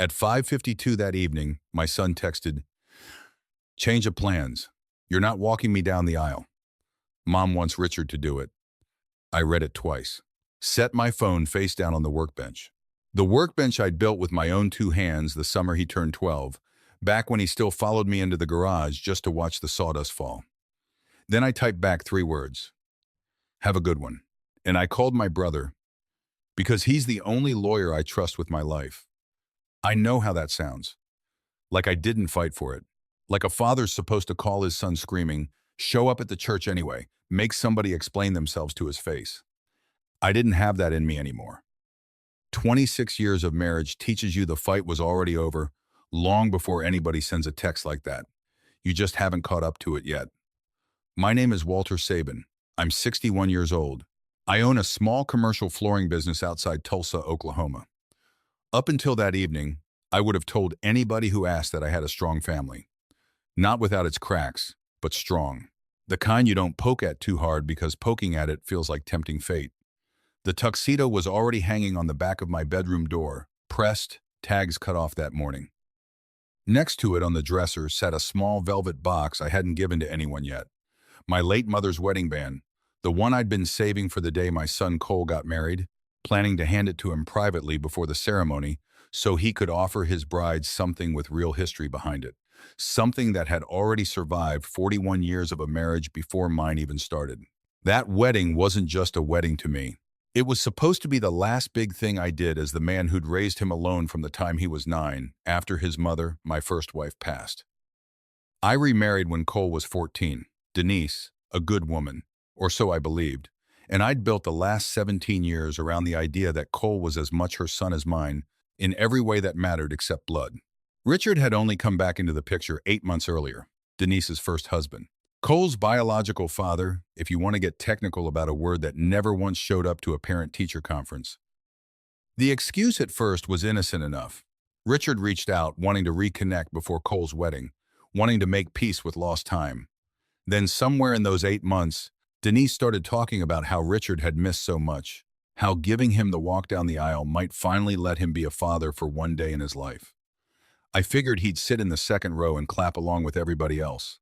At 5:52 that evening, my son texted, "Change of plans. You're not walking me down the aisle. Mom wants Richard to do it." I read it twice. Set my phone face down on the workbench. The workbench I'd built with my own two hands the summer he turned 12, back when he still followed me into the garage just to watch the sawdust fall. Then I typed back 3 words. "Have a good one." And I called my brother, because he's the only lawyer I trust with my life. I know how that sounds. Like I didn't fight for it. Like a father's supposed to call his son screaming, show up at the church anyway, make somebody explain themselves to his face. I didn't have that in me anymore. 26 years of marriage teaches you the fight was already over long before anybody sends a text like that. You just haven't caught up to it yet. My name is Walter Sabin. I'm 61 years old. I own a small commercial flooring business outside Tulsa, Oklahoma. Up until that evening, I would have told anybody who asked that I had a strong family. Not without its cracks, but strong. The kind you don't poke at too hard because poking at it feels like tempting fate. The tuxedo was already hanging on the back of my bedroom door, pressed, tags cut off that morning. Next to it on the dresser sat a small velvet box I hadn't given to anyone yet. My late mother's wedding band, the one I'd been saving for the day my son Cole got married, planning to hand it to him privately before the ceremony so he could offer his bride something with real history behind it. Something that had already survived 41 years of a marriage before mine even started. That wedding wasn't just a wedding to me. It was supposed to be the last big thing I did as the man who'd raised him alone from the time he was 9, after his mother, my first wife, passed. I remarried when Cole was 14, Denise, a good woman, or so I believed, and I'd built the last 17 years around the idea that Cole was as much her son as mine, in every way that mattered except blood. Richard had only come back into the picture 8 months earlier, Denise's first husband. Cole's biological father, if you want to get technical about a word that never once showed up to a parent-teacher conference. The excuse at first was innocent enough. Richard reached out, wanting to reconnect before Cole's wedding, wanting to make peace with lost time. Then somewhere in those 8 months, Denise started talking about how Richard had missed so much, how giving him the walk down the aisle might finally let him be a father for one day in his life. I figured he'd sit in the second row and clap along with everybody else.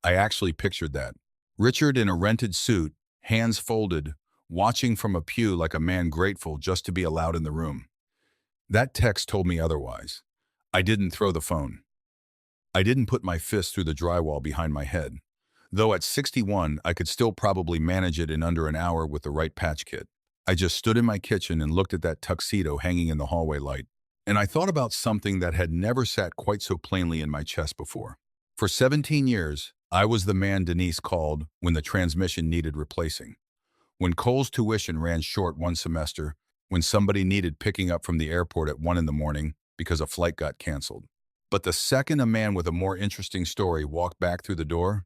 I actually pictured that. Richard in a rented suit, hands folded, watching from a pew like a man grateful just to be allowed in the room. That text told me otherwise. I didn't throw the phone. I didn't put my fist through the drywall behind my head. Though at 61, I could still probably manage it in under an hour with the right patch kit. I just stood in my kitchen and looked at that tuxedo hanging in the hallway light. And I thought about something that had never sat quite so plainly in my chest before. For 17 years, I was the man Denise called when the transmission needed replacing. When Cole's tuition ran short one semester, when somebody needed picking up from the airport at 1 in the morning because a flight got canceled. But the second a man with a more interesting story walked back through the door,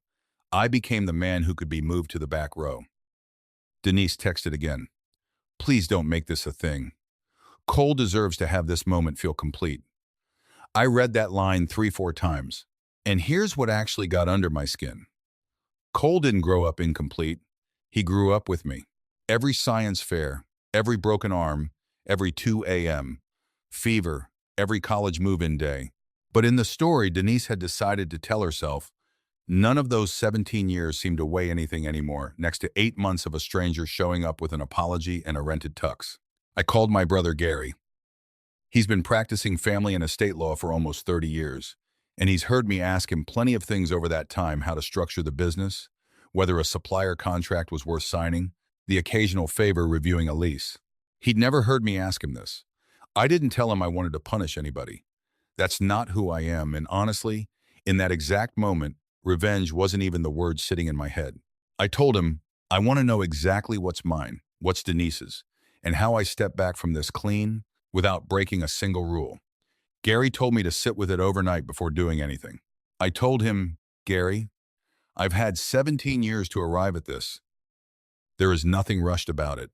I became the man who could be moved to the back row. Denise texted again. "Please don't make this a thing. Cole deserves to have this moment feel complete." I read that line 3-4 times. And here's what actually got under my skin. Cole didn't grow up incomplete. He grew up with me. Every science fair, every broken arm, every 2 a.m., fever, every college move-in day. But in the story Denise had decided to tell herself, none of those 17 years seemed to weigh anything anymore, next to 8 months of a stranger showing up with an apology and a rented tux. I called my brother Gary. He's been practicing family and estate law for almost 30 years. And he's heard me ask him plenty of things over that time: how to structure the business, whether a supplier contract was worth signing, the occasional favor reviewing a lease. He'd never heard me ask him this. I didn't tell him I wanted to punish anybody. That's not who I am, and honestly, in that exact moment, revenge wasn't even the word sitting in my head. I told him, I want to know exactly what's mine, what's Denise's, and how I step back from this clean, without breaking a single rule. Gary told me to sit with it overnight before doing anything. I told him, "Gary, I've had 17 years to arrive at this. There is nothing rushed about it."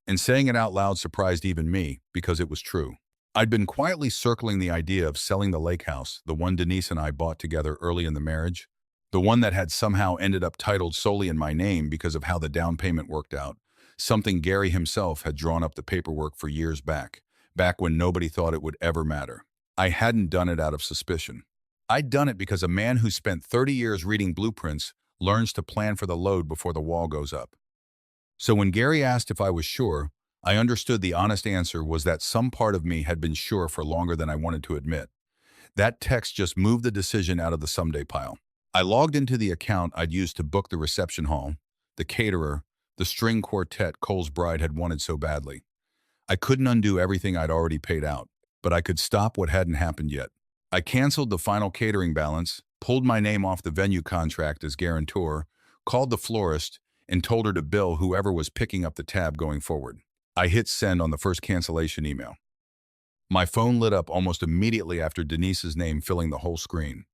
And saying it out loud surprised even me, because it was true. I'd been quietly circling the idea of selling the lake house, the one Denise and I bought together early in the marriage, the one that had somehow ended up titled solely in my name because of how the down payment worked out, something Gary himself had drawn up the paperwork for years back when nobody thought it would ever matter. I hadn't done it out of suspicion. I'd done it because a man who spent 30 years reading blueprints learns to plan for the load before the wall goes up. So when Gary asked if I was sure, I understood the honest answer was that some part of me had been sure for longer than I wanted to admit. That text just moved the decision out of the someday pile. I logged into the account I'd used to book the reception hall, the caterer, the string quartet Cole's bride had wanted so badly. I couldn't undo everything I'd already paid out, but I could stop what hadn't happened yet. I canceled the final catering balance, pulled my name off the venue contract as guarantor, called the florist, and told her to bill whoever was picking up the tab going forward. I hit send on the first cancellation email. My phone lit up almost immediately after Denise's name filling the whole screen.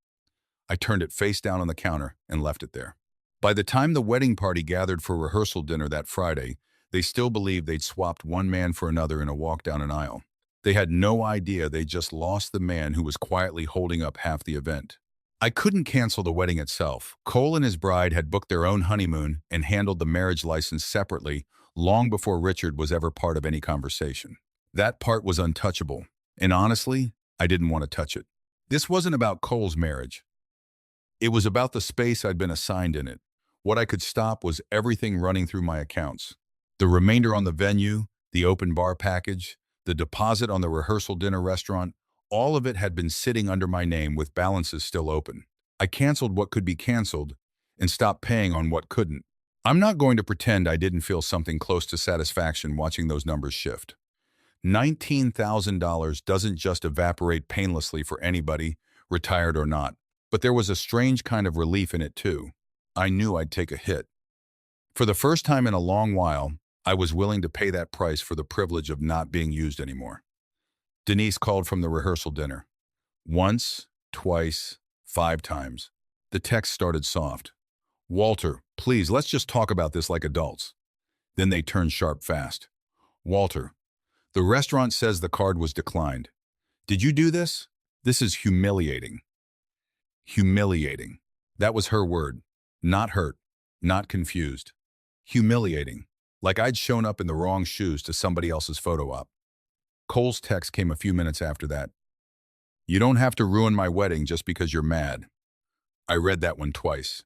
I turned it face down on the counter and left it there. By the time the wedding party gathered for rehearsal dinner that Friday, they still believed they'd swapped one man for another in a walk down an aisle. They had no idea they just lost the man who was quietly holding up half the event. I couldn't cancel the wedding itself. Cole and his bride had booked their own honeymoon and handled the marriage license separately long before Richard was ever part of any conversation. That part was untouchable, and honestly, I didn't want to touch it. This wasn't about Cole's marriage. It was about the space I'd been assigned in it. What I could stop was everything running through my accounts. The remainder on the venue, the open bar package, the deposit on the rehearsal dinner restaurant, all of it had been sitting under my name with balances still open. I canceled what could be canceled and stopped paying on what couldn't. I'm not going to pretend I didn't feel something close to satisfaction watching those numbers shift. $19,000 doesn't just evaporate painlessly for anybody, retired or not. But there was a strange kind of relief in it too. I knew I'd take a hit. For the first time in a long while, I was willing to pay that price for the privilege of not being used anymore. Denise called from the rehearsal dinner. Once, twice, 5 times. The text started soft. "Walter, please, let's just talk about this like adults." Then they turned sharp fast. "Walter, the restaurant says the card was declined. Did you do this? This is humiliating." Humiliating. That was her word. Not hurt, not confused. Humiliating. Like I'd shown up in the wrong shoes to somebody else's photo op. Cole's text came a few minutes after that. "You don't have to ruin my wedding just because you're mad." I read that one twice,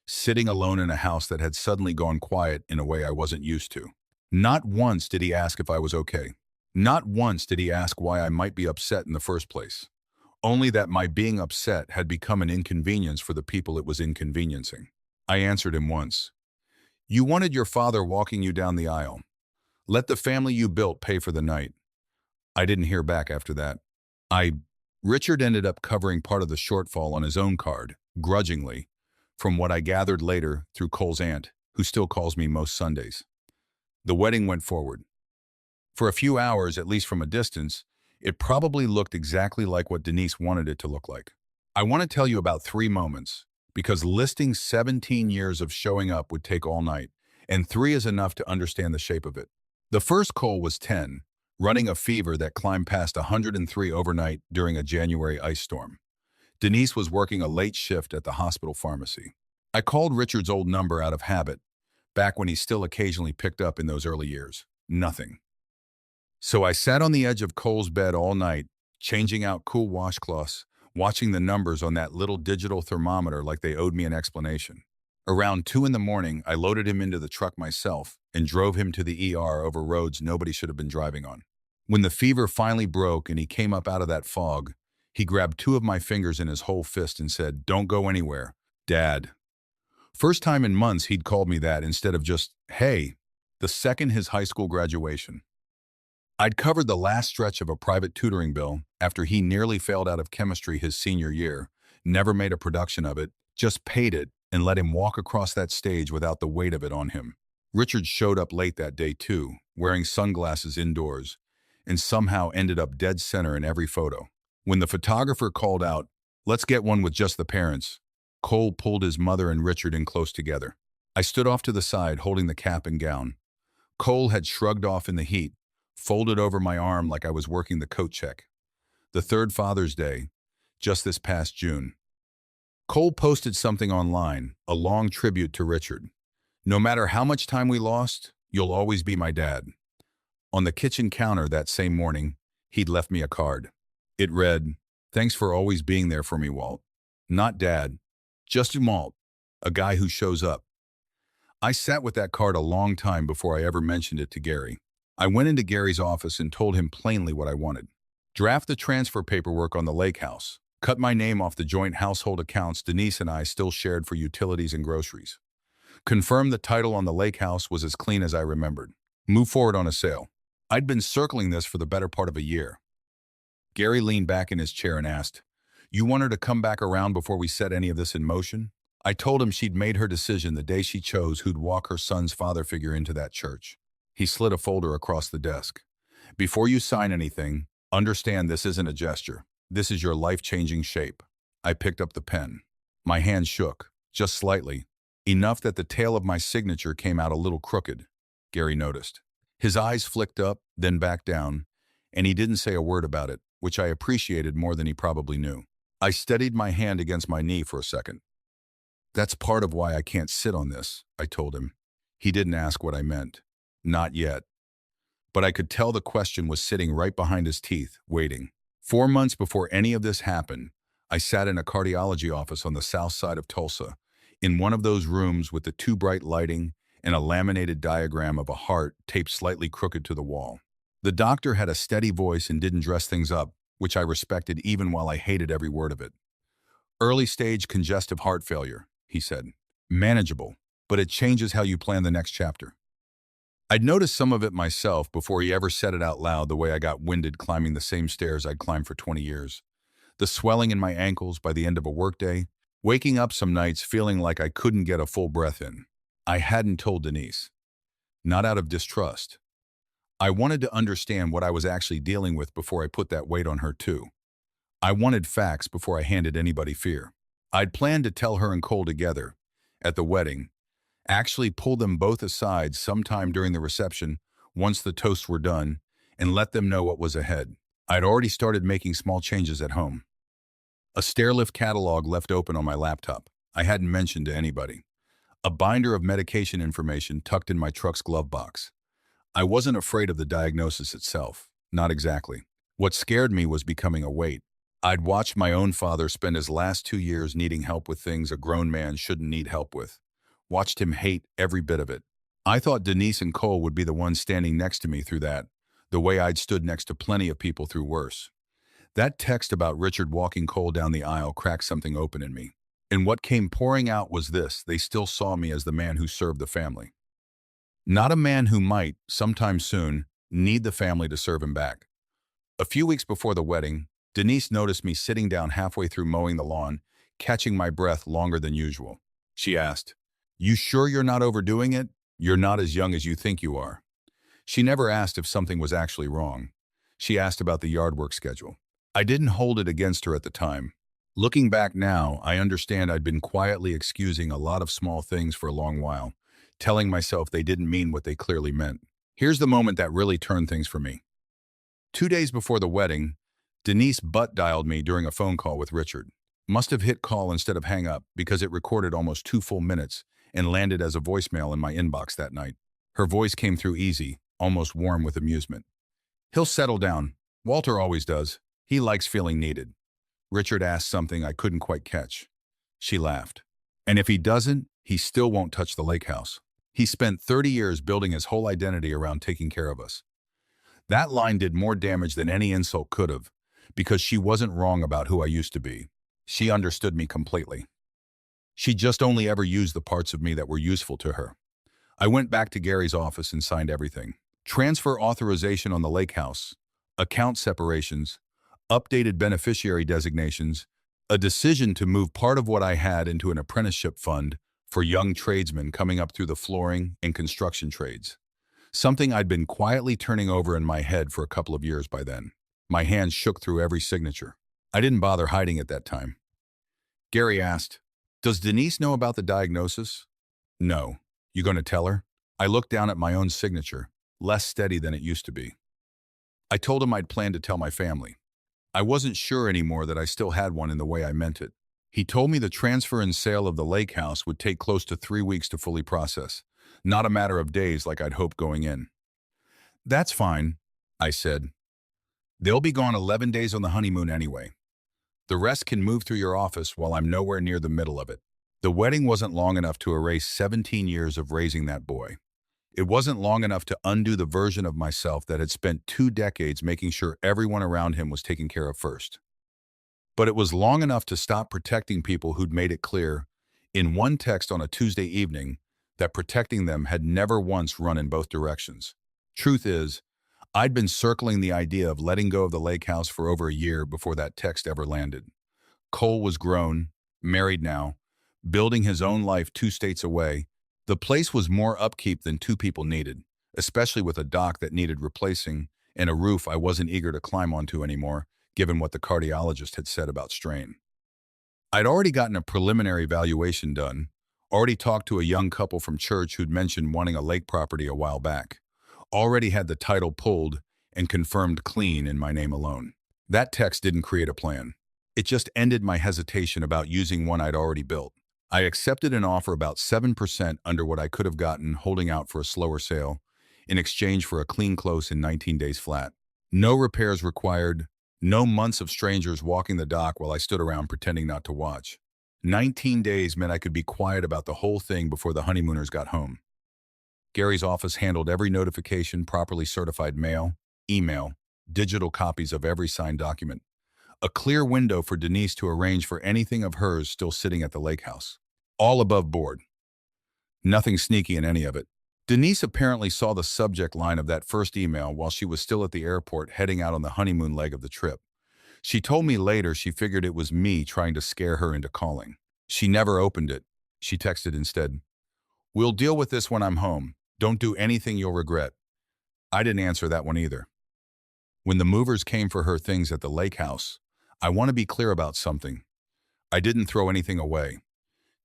sitting alone in a house that had suddenly gone quiet in a way I wasn't used to. Not once did he ask if I was okay. Not once did he ask why I might be upset in the first place. Only that my being upset had become an inconvenience for the people it was inconveniencing. I answered him once. "You wanted your father walking you down the aisle. Let the family you built pay for the night." I didn't hear back after that. Richard ended up covering part of the shortfall on his own card, grudgingly, from what I gathered later through Cole's aunt, who still calls me most Sundays. The wedding went forward. For a few hours, at least from a distance, it probably looked exactly like what Denise wanted it to look like. I want to tell you about 3 moments, because listing 17 years of showing up would take all night, and 3 is enough to understand the shape of it. The first Cole was 10, running a fever that climbed past 103 overnight during a January ice storm. Denise was working a late shift at the hospital pharmacy. I called Richard's old number out of habit, back when he still occasionally picked up in those early years. Nothing. So I sat on the edge of Cole's bed all night, changing out cool washcloths, watching the numbers on that little digital thermometer like they owed me an explanation. Around 2 in the morning, I loaded him into the truck myself and drove him to the ER over roads nobody should have been driving on. When the fever finally broke and he came up out of that fog, he grabbed 2 of my fingers in his whole fist and said, "Don't go anywhere, Dad." First time in months he'd called me that instead of just, "Hey," the second his high school graduation. I'd covered the last stretch of a private tutoring bill after he nearly failed out of chemistry his senior year, never made a production of it, just paid it and let him walk across that stage without the weight of it on him. Richard showed up late that day too, wearing sunglasses indoors, and somehow ended up dead center in every photo. When the photographer called out, "Let's get one with just the parents," Cole pulled his mother and Richard in close together. I stood off to the side, holding the cap and gown. Cole had shrugged off in the heat, folded over my arm like I was working the coat check. The 3rd Father's Day, just this past June. Cole posted something online, a long tribute to Richard. "No matter how much time we lost, you'll always be my dad." On the kitchen counter that same morning, he'd left me a card. It read, Thanks for always being there for me, Walt. Not Dad, just Walt, a guy who shows up. I sat with that card a long time before I ever mentioned it to Gary. I went into Gary's office and told him plainly what I wanted. Draft the transfer paperwork on the lake house. Cut my name off the joint household accounts Denise and I still shared for utilities and groceries. Confirm the title on the lake house was as clean as I remembered. Move forward on a sale. I'd been circling this for the better part of a year. Gary leaned back in his chair and asked, "You want her to come back around before we set any of this in motion?" I told him she'd made her decision the day she chose who'd walk her son's father figure into that church. He slid a folder across the desk. "Before you sign anything, understand this isn't a gesture. This is your life-changing shape." I picked up the pen. My hand shook, just slightly, enough that the tail of my signature came out a little crooked. Gary noticed. His eyes flicked up, then back down, and he didn't say a word about it, which I appreciated more than he probably knew. I steadied my hand against my knee for a second. "That's part of why I can't sit on this," I told him. He didn't ask what I meant. Not yet. But I could tell the question was sitting right behind his teeth, waiting. 4 months before any of this happened, I sat in a cardiology office on the south side of Tulsa, in one of those rooms with the too bright lighting and a laminated diagram of a heart taped slightly crooked to the wall. The doctor had a steady voice and didn't dress things up, which I respected even while I hated every word of it. "Early-stage congestive heart failure," he said. "Manageable, but it changes how you plan the next chapter." I'd noticed some of it myself before he ever said it out loud, the way I got winded climbing the same stairs I'd climbed for 20 years. The swelling in my ankles by the end of a workday, waking up some nights feeling like I couldn't get a full breath in. I hadn't told Denise. Not out of distrust. I wanted to understand what I was actually dealing with before I put that weight on her too. I wanted facts before I handed anybody fear. I'd planned to tell her and Cole together, at the wedding, actually pull them both aside sometime during the reception, once the toasts were done, and let them know what was ahead. I'd already started making small changes at home. A stairlift catalog left open on my laptop. I hadn't mentioned to anybody. A binder of medication information tucked in my truck's glove box. I wasn't afraid of the diagnosis itself. Not exactly. What scared me was becoming a weight. I'd watched my own father spend his last 2 years needing help with things a grown man shouldn't need help with. Watched him hate every bit of it. I thought Denise and Cole would be the ones standing next to me through that, the way I'd stood next to plenty of people through worse. That text about Richard walking Cole down the aisle cracked something open in me. And what came pouring out was this: they still saw me as the man who served the family. Not a man who might, sometime soon, need the family to serve him back. A few weeks before the wedding, Denise noticed me sitting down halfway through mowing the lawn, catching my breath longer than usual. She asked, "You sure you're not overdoing it? You're not as young as you think you are." She never asked if something was actually wrong. She asked about the yard work schedule. I didn't hold it against her at the time. Looking back now, I understand I'd been quietly excusing a lot of small things for a long while, telling myself they didn't mean what they clearly meant. Here's the moment that really turned things for me. 2 days before the wedding, Denise butt-dialed me during a phone call with Richard. Must have hit call instead of hang up because it recorded almost 2 full minutes and landed as a voicemail in my inbox that night. Her voice came through easy, almost warm with amusement. "He'll settle down. Walter always does. He likes feeling needed." Richard asked something I couldn't quite catch. She laughed. "And if he doesn't, he still won't touch the lake house. He spent 30 years building his whole identity around taking care of us." That line did more damage than any insult could have, because she wasn't wrong about who I used to be. She understood me completely. She just only ever used the parts of me that were useful to her. I went back to Gary's office and signed everything. Transfer authorization on the lake house, account separations, updated beneficiary designations, a decision to move part of what I had into an apprenticeship fund for young tradesmen coming up through the flooring and construction trades. Something I'd been quietly turning over in my head for a couple of years by then. My hands shook through every signature. I didn't bother hiding it that time. Gary asked, "Does Denise know about the diagnosis?" "No. You going to tell her?" I looked down at my own signature, less steady than it used to be. I told him I'd planned to tell my family. I wasn't sure anymore that I still had one in the way I meant it. He told me the transfer and sale of the lake house would take close to 3 weeks to fully process, not a matter of days like I'd hoped going in. "That's fine," I said. "They'll be gone 11 days on the honeymoon anyway. The rest can move through your office while I'm nowhere near the middle of it. The wedding wasn't long enough to erase 17 years of raising that boy. It wasn't long enough to undo the version of myself that had spent 2 decades making sure everyone around him was taken care of first. But it was long enough to stop protecting people who'd made it clear, in one text on a Tuesday evening, that protecting them had never once run in both directions. Truth is, I'd been circling the idea of letting go of the lake house for over a year before that text ever landed. Cole was grown, married now, building his own life 2 states away. The place was more upkeep than 2 people needed, especially with a dock that needed replacing and a roof I wasn't eager to climb onto anymore, given what the cardiologist had said about strain. I'd already gotten a preliminary valuation done, already talked to a young couple from church who'd mentioned wanting a lake property a while back, already had the title pulled and confirmed clean in my name alone. That text didn't create a plan. It just ended my hesitation about using one I'd already built. I accepted an offer about 7% under what I could have gotten holding out for a slower sale in exchange for a clean close in 19 days flat. No repairs required, no months of strangers walking the dock while I stood around pretending not to watch. 19 days meant I could be quiet about the whole thing before the honeymooners got home. Gary's office handled every notification, properly certified mail, email, digital copies of every signed document. A clear window for Denise to arrange for anything of hers still sitting at the lake house. All above board. Nothing sneaky in any of it. Denise apparently saw the subject line of that first email while she was still at the airport heading out on the honeymoon leg of the trip. She told me later she figured it was me trying to scare her into calling. She never opened it. She texted instead, "We'll deal with this when I'm home. Don't do anything you'll regret." I didn't answer that one either. When the movers came for her things at the lake house, I want to be clear about something. I didn't throw anything away.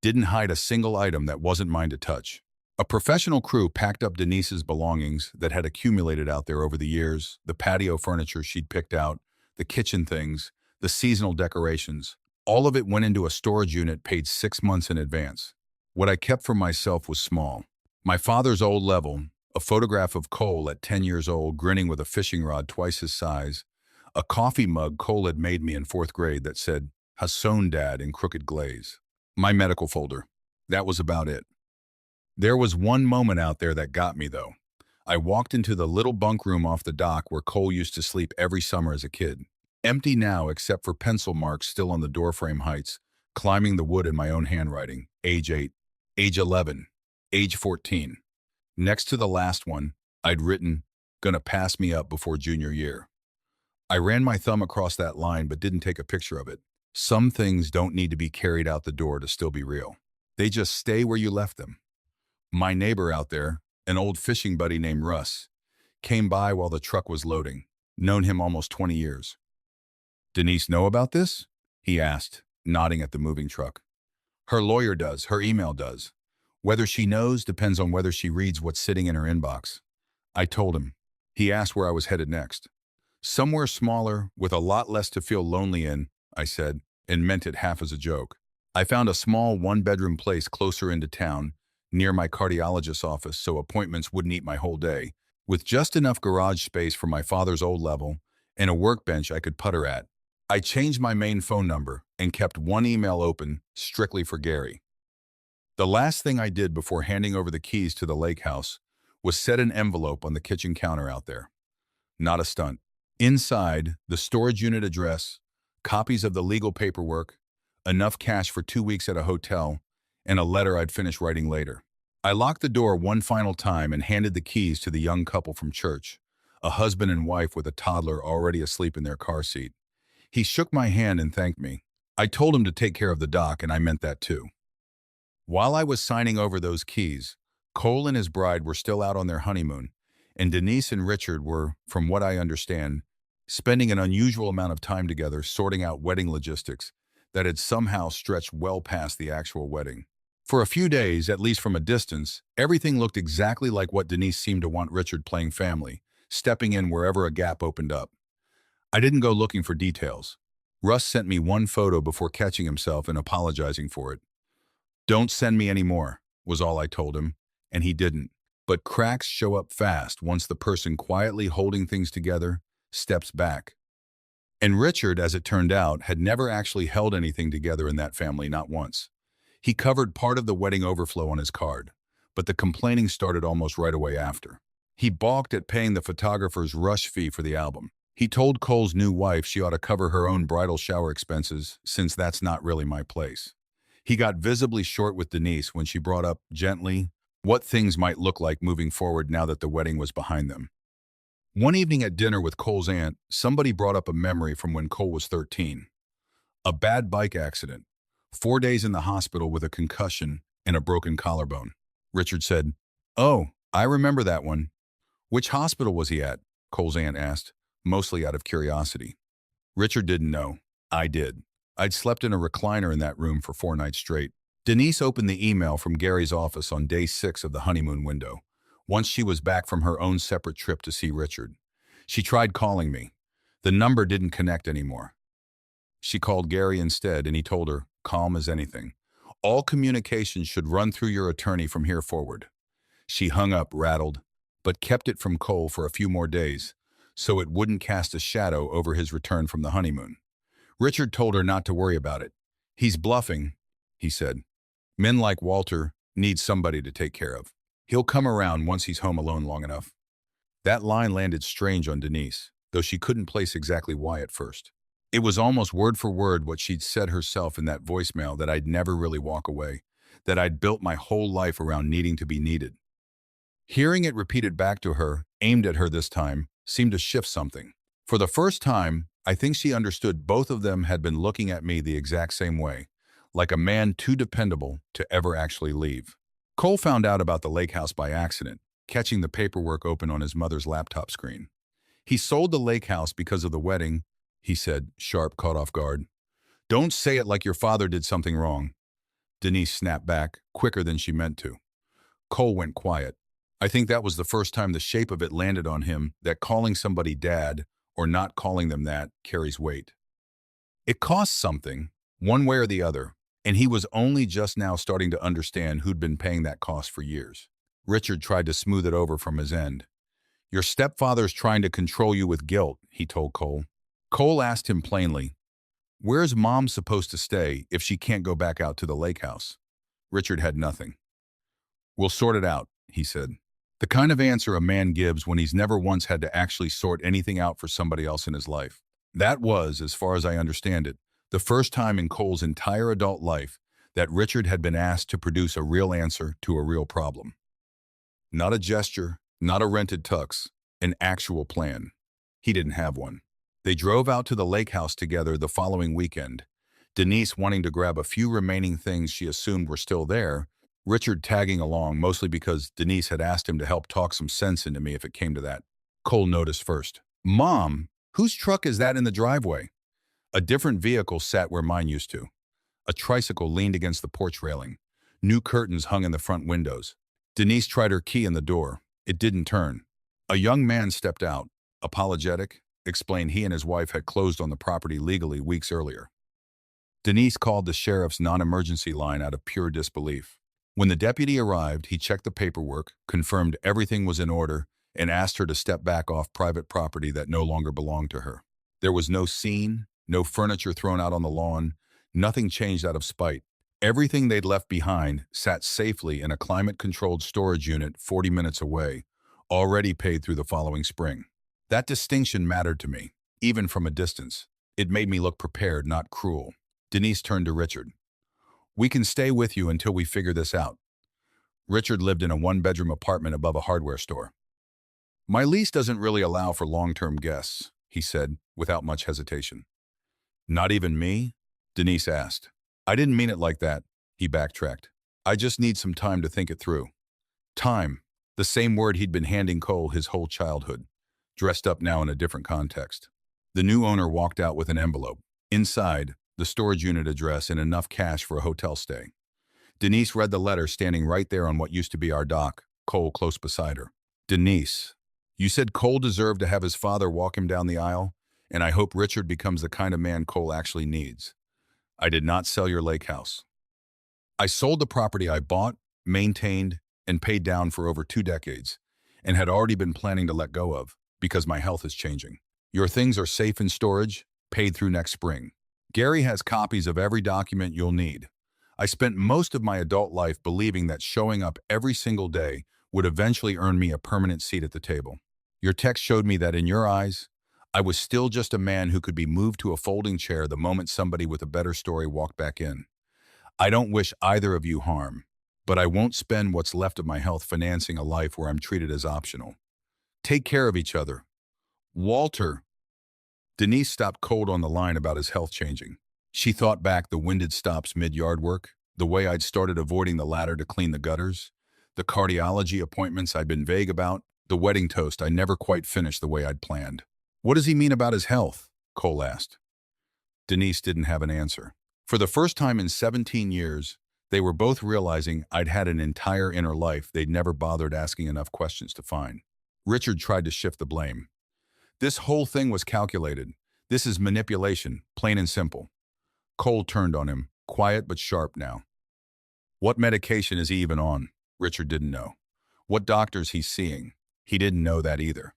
Didn't hide a single item that wasn't mine to touch. A professional crew packed up Denise's belongings that had accumulated out there over the years, the patio furniture she'd picked out, the kitchen things, the seasonal decorations. All of it went into a storage unit paid 6 months in advance. What I kept for myself was small. My father's old level, a photograph of Cole at 10 years old grinning with a fishing rod twice his size, a coffee mug Cole had made me in 4th grade that said, "Hasson Dad" in crooked glaze. My medical folder. That was about it. There was one moment out there that got me, though. I walked into the little bunk room off the dock where Cole used to sleep every summer as a kid. Empty now except for pencil marks still on the doorframe heights, climbing the wood in my own handwriting. Age 8, age 11, age 14. Next to the last one, I'd written, "Gonna pass me up before junior year." I ran my thumb across that line but didn't take a picture of it. Some things don't need to be carried out the door to still be real. They just stay where you left them. My neighbor out there, an old fishing buddy named Russ, came by while the truck was loading. Known him almost 20 years. "Denise know about this?" he asked, nodding at the moving truck. "Her lawyer does, her email does. Whether she knows depends on whether she reads what's sitting in her inbox." I told him. He asked where I was headed next. "Somewhere smaller, with a lot less to feel lonely in," I said, and meant it half as a joke. I found a small 1-bedroom place closer into town, near my cardiologist's office so appointments wouldn't eat my whole day, with just enough garage space for my father's old level and a workbench I could putter at. I changed my main phone number and kept one email open strictly for Gary. The last thing I did before handing over the keys to the lake house was set an envelope on the kitchen counter out there. Not a stunt. Inside, the storage unit address, copies of the legal paperwork, enough cash for 2 weeks at a hotel, and a letter I'd finish writing later. I locked the door one final time and handed the keys to the young couple from church, a husband and wife with a toddler already asleep in their car seat. He shook my hand and thanked me. I told him to take care of the dock, and I meant that too. While I was signing over those keys, Cole and his bride were still out on their honeymoon, and Denise and Richard were, from what I understand, spending an unusual amount of time together sorting out wedding logistics that had somehow stretched well past the actual wedding. For a few days, at least from a distance, everything looked exactly like what Denise seemed to want Richard playing family, stepping in wherever a gap opened up. I didn't go looking for details. Russ sent me one photo before catching himself and apologizing for it. "Don't send me any more," was all I told him, and he didn't. But cracks show up fast once the person quietly holding things together steps back. And Richard, as it turned out, had never actually held anything together in that family, not once. He covered part of the wedding overflow on his card, but the complaining started almost right away after. He balked at paying the photographer's rush fee for the album. He told Cole's new wife she ought to cover her own bridal shower expenses, since that's not really my place. He got visibly short with Denise when she brought up, gently, what things might look like moving forward now that the wedding was behind them. One evening at dinner with Cole's aunt, somebody brought up a memory from when Cole was 13. A bad bike accident, 4 days in the hospital with a concussion and a broken collarbone. Richard said, "Oh, I remember that one." "Which hospital was he at?" Cole's aunt asked, mostly out of curiosity. Richard didn't know. I did. I'd slept in a recliner in that room for 4 nights straight. Denise opened the email from Gary's office on day 6 of the honeymoon window, once she was back from her own separate trip to see Richard. She tried calling me. The number didn't connect anymore. She called Gary instead, and he told her, calm as anything, "All communications should run through your attorney from here forward." She hung up, rattled, but kept it from Cole for a few more days, so it wouldn't cast a shadow over his return from the honeymoon. Richard told her not to worry about it. "He's bluffing," he said. "Men like Walter need somebody to take care of. He'll come around once he's home alone long enough." That line landed strange on Denise, though she couldn't place exactly why at first. It was almost word for word what she'd said herself in that voicemail, that I'd never really walk away, that I'd built my whole life around needing to be needed. Hearing it repeated back to her, aimed at her this time, seemed to shift something. For the first time, I think she understood both of them had been looking at me the exact same way, like a man too dependable to ever actually leave. Cole found out about the lake house by accident, catching the paperwork open on his mother's laptop screen. "He sold the lake house because of the wedding," he said, sharp, caught off guard. "Don't say it like your father did something wrong." Denise snapped back, quicker than she meant to. Cole went quiet. I think that was the first time the shape of it landed on him, that calling somebody dad, or not calling them that, carries weight. It costs something, one way or the other, and he was only just now starting to understand who'd been paying that cost for years. Richard tried to smooth it over from his end. "Your stepfather's trying to control you with guilt," he told Cole. Cole asked him plainly, "Where's Mom supposed to stay if she can't go back out to the lake house?" Richard had nothing. "We'll sort it out," he said. The kind of answer a man gives when he's never once had to actually sort anything out for somebody else in his life. That was, as far as I understand it, the first time in Cole's entire adult life that Richard had been asked to produce a real answer to a real problem. Not a gesture, not a rented tux, an actual plan. He didn't have one. They drove out to the lake house together the following weekend, Denise wanting to grab a few remaining things she assumed were still there, Richard tagging along mostly because Denise had asked him to help talk some sense into me if it came to that. Cole noticed first. "Mom, whose truck is that in the driveway?" A different vehicle sat where mine used to. A tricycle leaned against the porch railing. New curtains hung in the front windows. Denise tried her key in the door. It didn't turn. A young man stepped out. Apologetic, explained he and his wife had closed on the property legally weeks earlier. Denise called the sheriff's non-emergency line out of pure disbelief. When the deputy arrived, he checked the paperwork, confirmed everything was in order, and asked her to step back off private property that no longer belonged to her. There was no scene, no furniture thrown out on the lawn, nothing changed out of spite. Everything they'd left behind sat safely in a climate-controlled storage unit 40 minutes away, already paid through the following spring. That distinction mattered to me, even from a distance. It made me look prepared, not cruel. Denise turned to Richard. "We can stay with you until we figure this out." Richard lived in a one-bedroom apartment above a hardware store. "My lease doesn't really allow for long-term guests," he said, without much hesitation. "Not even me?" Denise asked. "I didn't mean it like that," he backtracked. "I just need some time to think it through." Time, the same word he'd been handing Cole his whole childhood, dressed up now in a different context. The new owner walked out with an envelope. Inside, the storage unit address and enough cash for a hotel stay. Denise read the letter standing right there on what used to be our dock, Cole close beside her. "Denise, you said Cole deserved to have his father walk him down the aisle, and I hope Richard becomes the kind of man Cole actually needs. I did not sell your lake house. I sold the property I bought, maintained, and paid down for over 2 decades, and had already been planning to let go of, because my health is changing. Your things are safe in storage, paid through next spring. Gary has copies of every document you'll need. I spent most of my adult life believing that showing up every single day would eventually earn me a permanent seat at the table. Your text showed me that in your eyes, I was still just a man who could be moved to a folding chair the moment somebody with a better story walked back in. I don't wish either of you harm, but I won't spend what's left of my health financing a life where I'm treated as optional. Take care of each other. Walter. Denise stopped cold on the line about his health changing. She thought back the winded stops mid-yard work, the way I'd started avoiding the ladder to clean the gutters, the cardiology appointments I'd been vague about, the wedding toast I never quite finished the way I'd planned. What does he mean about his health? Cole asked. Denise didn't have an answer. For the first time in 17 years, they were both realizing I'd had an entire inner life they'd never bothered asking enough questions to find. Richard tried to shift the blame. This whole thing was calculated. This is manipulation, plain and simple. Cole turned on him, quiet but sharp now. What medication is he even on? Richard didn't know. What doctors he's seeing? He didn't know that either.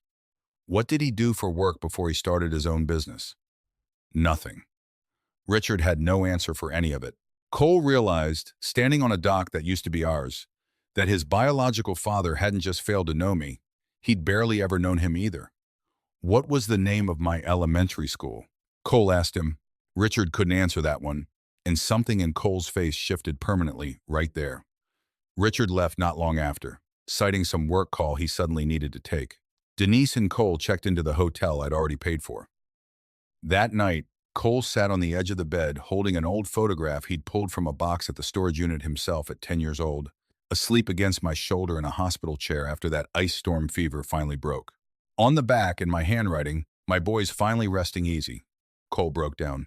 What did he do for work before he started his own business? Nothing. Richard had no answer for any of it. Cole realized, standing on a dock that used to be ours, that his biological father hadn't just failed to know me, he'd barely ever known him either. What was the name of my elementary school? Cole asked him. Richard couldn't answer that one, and something in Cole's face shifted permanently right there. Richard left not long after, citing some work call he suddenly needed to take. Denise and Cole checked into the hotel I'd already paid for. That night, Cole sat on the edge of the bed holding an old photograph he'd pulled from a box at the storage unit himself at 10 years old, asleep against my shoulder in a hospital chair after that ice storm fever finally broke. On the back, in my handwriting, my boy's finally resting easy. Cole broke down.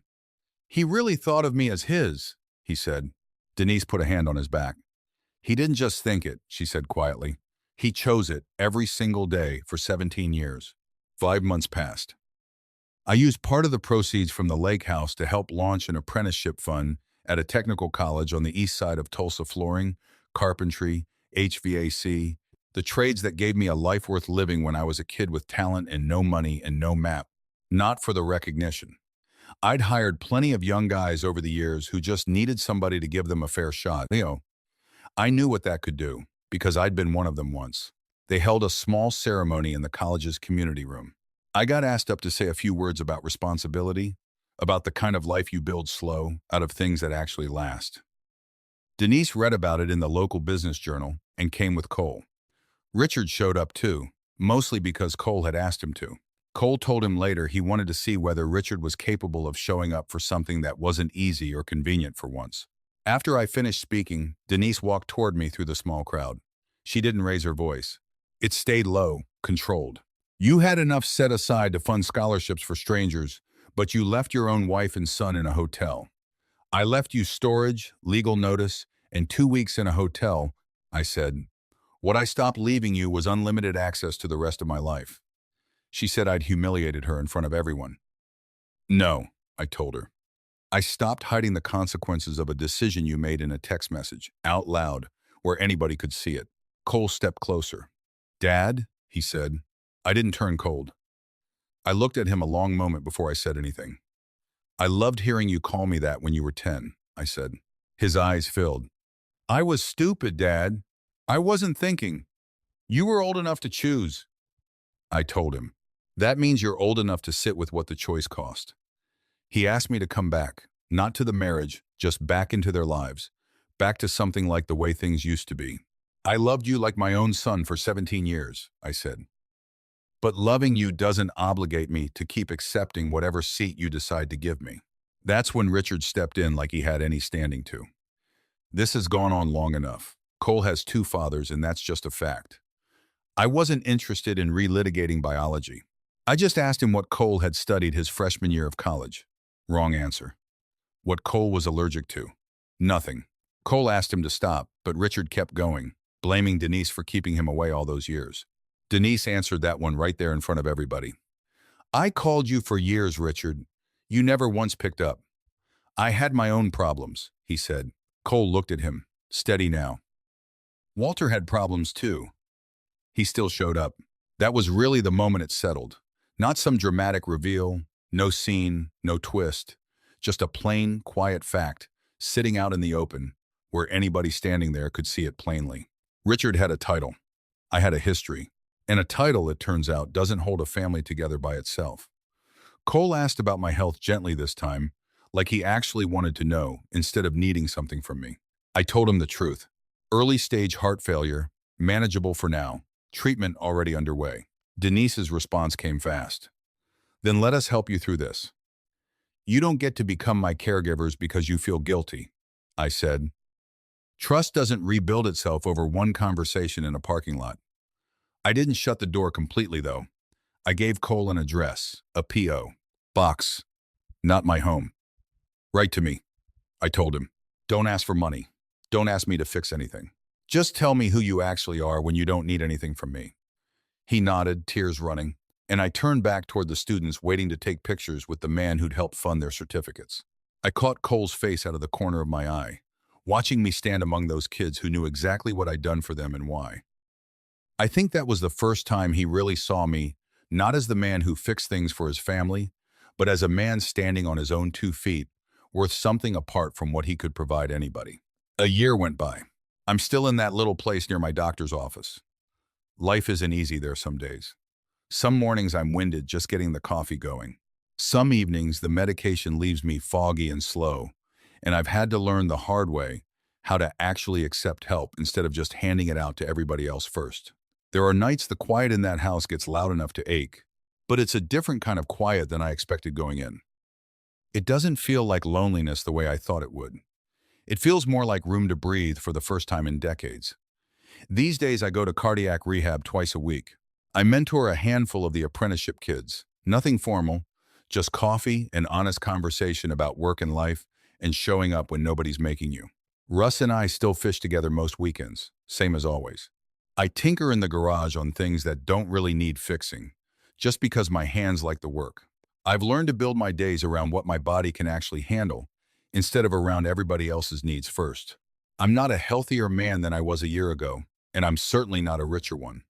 He really thought of me as his, he said. Denise put a hand on his back. He didn't just think it, she said quietly. He chose it every single day for 17 years. 5 months passed. I used part of the proceeds from the lake house to help launch an apprenticeship fund at a technical college on the east side of Tulsa. Flooring, carpentry, HVAC, the trades that gave me a life worth living when I was a kid with talent and no money and no map. Not for the recognition. I'd hired plenty of young guys over the years who just needed somebody to give them a fair shot. I knew what that could do, because I'd been one of them once. They held a small ceremony in the college's community room. I got asked up to say a few words about responsibility, about the kind of life you build slow, out of things that actually last. Denise read about it in the local business journal and came with Cole. Richard showed up too, mostly because Cole had asked him to. Cole told him later he wanted to see whether Richard was capable of showing up for something that wasn't easy or convenient for once. After I finished speaking, Denise walked toward me through the small crowd. She didn't raise her voice. It stayed low, controlled. You had enough set aside to fund scholarships for strangers, but you left your own wife and son in a hotel. I left you storage, legal notice, and 2 weeks in a hotel, I said. What I stopped leaving you was unlimited access to the rest of my life. She said I'd humiliated her in front of everyone. No, I told her. I stopped hiding the consequences of a decision you made in a text message, out loud, where anybody could see it. Cole stepped closer. Dad, he said. I didn't turn cold. I looked at him a long moment before I said anything. I loved hearing you call me that when you were 10, I said. His eyes filled. I was stupid, Dad. I wasn't thinking. You were old enough to choose. I told him. That means you're old enough to sit with what the choice cost. He asked me to come back, not to the marriage, just back into their lives, back to something like the way things used to be. I loved you like my own son for 17 years, I said. But loving you doesn't obligate me to keep accepting whatever seat you decide to give me. That's when Richard stepped in like he had any standing to. This has gone on long enough. Cole has 2 fathers, and that's just a fact. I wasn't interested in relitigating biology. I just asked him what Cole had studied his freshman year of college. Wrong answer. What Cole was allergic to. Nothing. Cole asked him to stop, but Richard kept going, blaming Denise for keeping him away all those years. Denise answered that one right there in front of everybody. I called you for years, Richard. You never once picked up. I had my own problems, he said. Cole looked at him, steady now. Walter had problems too. He still showed up. That was really the moment it settled. Not some dramatic reveal, No scene, no twist, just a plain, quiet fact, sitting out in the open, where anybody standing there could see it plainly. Richard had a title. I had a history. And a title, it turns out, doesn't hold a family together by itself. Cole asked about my health gently this time, like he actually wanted to know, instead of needing something from me. I told him the truth. Early stage heart failure, manageable for now, treatment already underway. Denise's response came fast. Then let us help you through this. You don't get to become my caregivers because you feel guilty, I said. Trust doesn't rebuild itself over one conversation in a parking lot. I didn't shut the door completely, though. I gave Cole an address, a P.O. box, not my home. Write to me, I told him. Don't ask for money. Don't ask me to fix anything. Just tell me who you actually are when you don't need anything from me. He nodded, tears running, and I turned back toward the students waiting to take pictures with the man who'd helped fund their certificates. I caught Cole's face out of the corner of my eye, watching me stand among those kids who knew exactly what I'd done for them and why. I think that was the first time he really saw me, not as the man who fixed things for his family, but as a man standing on his own 2 feet, worth something apart from what he could provide anybody. A year went by. I'm still in that little place near my doctor's office. Life isn't easy there some days. Some mornings I'm winded just getting the coffee going. Some evenings the medication leaves me foggy and slow, and I've had to learn the hard way how to actually accept help instead of just handing it out to everybody else first. There are nights the quiet in that house gets loud enough to ache, but it's a different kind of quiet than I expected going in. It doesn't feel like loneliness the way I thought it would. It feels more like room to breathe for the first time in decades. These days I go to cardiac rehab twice a week. I mentor a handful of the apprenticeship kids. Nothing formal, just coffee and honest conversation about work and life and showing up when nobody's making you. Russ and I still fish together most weekends, same as always. I tinker in the garage on things that don't really need fixing, just because my hands like the work. I've learned to build my days around what my body can actually handle, instead of around everybody else's needs first. I'm not a healthier man than I was a year ago, and I'm certainly not a richer one.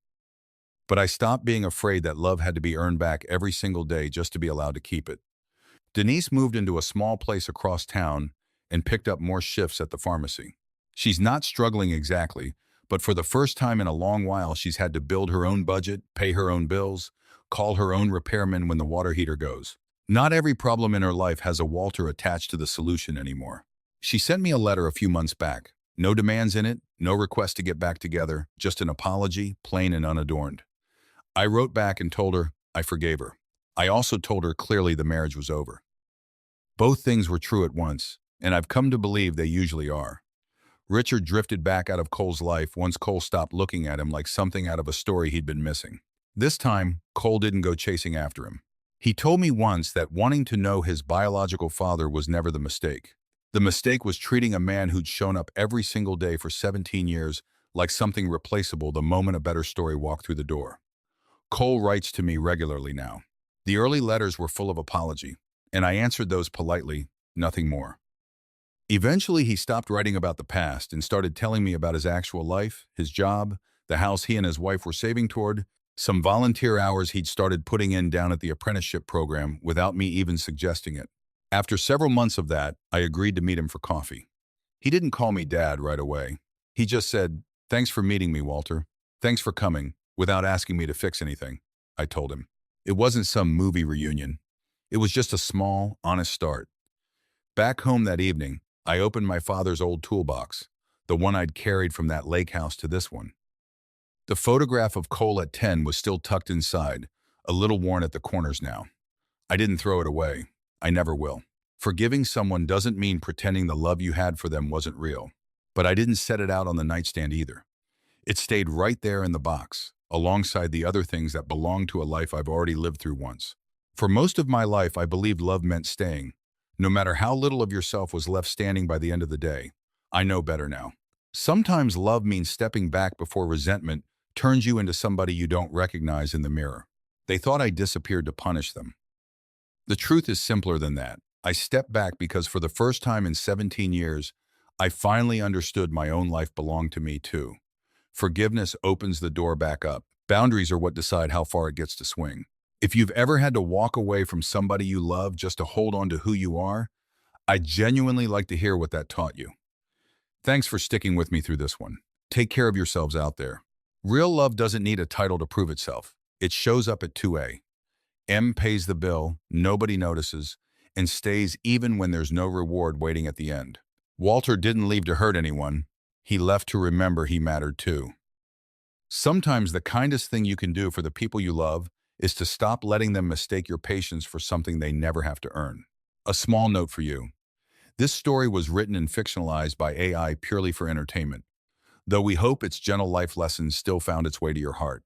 But I stopped being afraid that love had to be earned back every single day just to be allowed to keep it. Denise moved into a small place across town and picked up more shifts at the pharmacy. She's not struggling exactly, but for the first time in a long while she's had to build her own budget, pay her own bills, call her own repairman when the water heater goes. Not every problem in her life has a Walter attached to the solution anymore. She sent me a letter a few months back. No demands in it, no request to get back together, just an apology, plain and unadorned. I wrote back and told her I forgave her. I also told her clearly the marriage was over. Both things were true at once, and I've come to believe they usually are. Richard drifted back out of Cole's life once Cole stopped looking at him like something out of a story he'd been missing. This time, Cole didn't go chasing after him. He told me once that wanting to know his biological father was never the mistake. The mistake was treating a man who'd shown up every single day for 17 years like something replaceable the moment a better story walked through the door. Cole writes to me regularly now. The early letters were full of apology, and I answered those politely, nothing more. Eventually, he stopped writing about the past and started telling me about his actual life, his job, the house he and his wife were saving toward, some volunteer hours he'd started putting in down at the apprenticeship program without me even suggesting it. After several months of that, I agreed to meet him for coffee. He didn't call me Dad right away. He just said, "Thanks for meeting me, Walter. Thanks for coming," without asking me to fix anything, I told him. It wasn't some movie reunion. It was just a small, honest start. Back home that evening, I opened my father's old toolbox, the one I'd carried from that lake house to this one. The photograph of Cole at 10 was still tucked inside, a little worn at the corners now. I didn't throw it away. I never will. Forgiving someone doesn't mean pretending the love you had for them wasn't real. But I didn't set it out on the nightstand either. It stayed right there in the box, alongside the other things that belonged to a life I've already lived through once. For most of my life, I believed love meant staying. No matter how little of yourself was left standing by the end of the day, I know better now. Sometimes love means stepping back before resentment turns you into somebody you don't recognize in the mirror. They thought I disappeared to punish them. The truth is simpler than that. I stepped back because for the first time in 17 years, I finally understood my own life belonged to me too. Forgiveness opens the door back up. Boundaries are what decide how far it gets to swing. If you've ever had to walk away from somebody you love just to hold on to who you are, I genuinely like to hear what that taught you. Thanks for sticking with me through this one. Take care of yourselves out there. Real love doesn't need a title to prove itself. It shows up at 2A. M pays the bill, nobody notices, and stays even when there's no reward waiting at the end. Walter didn't leave to hurt anyone. He left to remember he mattered too. Sometimes the kindest thing you can do for the people you love is to stop letting them mistake your patience for something they never have to earn. A small note for you. This story was written and fictionalized by AI purely for entertainment, though we hope its gentle life lessons still found its way to your heart.